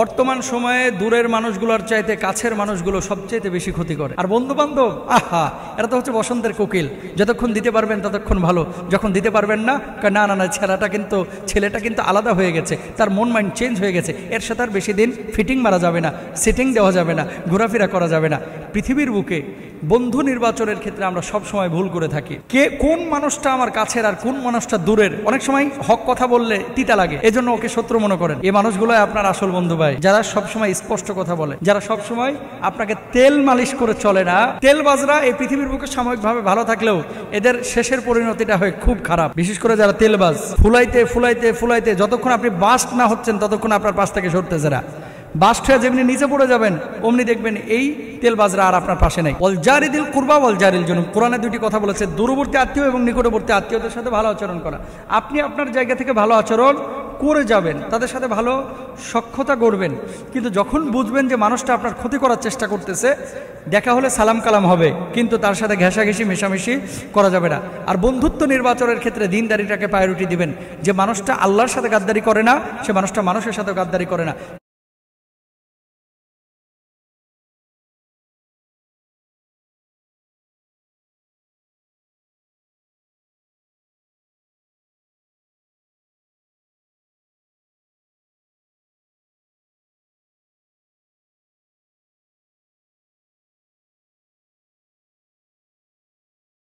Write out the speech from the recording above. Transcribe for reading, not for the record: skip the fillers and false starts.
বর্তমান সময়ে দূরের মানুষগুলোর চাইতে কাছের মানুষগুলো সবচেয়ে বেশি ক্ষতি করে। আর বন্ধু বান্ধব আহা, এরা তো হচ্ছে বসন্তের কোকিল, যতক্ষণ দিতে পারবেন ততক্ষণ ভালো, যখন দিতে পারবেন না না না না ছেলেটা কিন্তু আলাদা হয়ে গেছে, তার মন মাইন্ড চেঞ্জ হয়ে গেছে, এর সাথে আর বেশি দিন ফিটিং মারা যাবে না, সিটিং দেওয়া যাবে না, ঘোরাফেরা করা যাবে না। পৃথিবীর বুকে বন্ধু নির্বাচনের ক্ষেত্রে আমরা সব সময় ভুল করে থাকি। কোন মানুষটা আমার কাছের আর কোন মানুষটা দূরের, অনেক সময় হক কথা বললে তিতা লাগে, এজন্য ওকে শত্রু মনে করেন। এই মানুষগুলো আপনার আসল বন্ধু ভাই, যারা সব সময় স্পষ্ট কথা বলে, যারা সব সময় আপনাকে তেল মালিশ করে চলে না। তেলবাজরা এই পৃথিবীর বুকে সাময়িকভাবে ভালো থাকলেও এদের শেষের পরিণতিটা হয় খুব খারাপ। বিশেষ করে যারা তেলবাজ, ফুলাইতে ফুলাইতে ফুলাইতে যতক্ষণ আপনি বাস্ট না হচ্ছেন ততক্ষণ আপনার পাশ থেকে সরতেছে না। বাস্ট হয়ে যেমনি নিচে পড়ে যাবেন অমনি দেখবেন এই তেলবাজরা আর আপনার পাশে নাই। ওয়াল জারিদিল কুরবা ওয়াল জারিল জুনুব, কোরআনে দুটি কথা বলেছে, দূরবর্তী আত্মীয় এবং নিকটবর্তী আত্মীয়দের সাথে ভালো আচরণ করা। আপনি আপনার জায়গা থেকে ভালো আচরণ করে যাবেন, তাদের সাথে ভালো সখ্যতা করবেন, কিন্তু যখন বুঝবেন যে মানুষটা আপনার ক্ষতি করার চেষ্টা করতেছে, দেখা হলে সালাম কালাম হবে, কিন্তু তার সাথে ঘেঁষাঘেঁষি মেশামেশি করা যাবে না। আর বন্ধুত্ব নির্বাচনের ক্ষেত্রে দিনদারিটাকে প্রায়োরিটি দিবেন। যে মানুষটা আল্লাহর সাথে গাদ্দারি করে না, সে মানুষটা মানুষের সাথে গাদ্দারি করে না।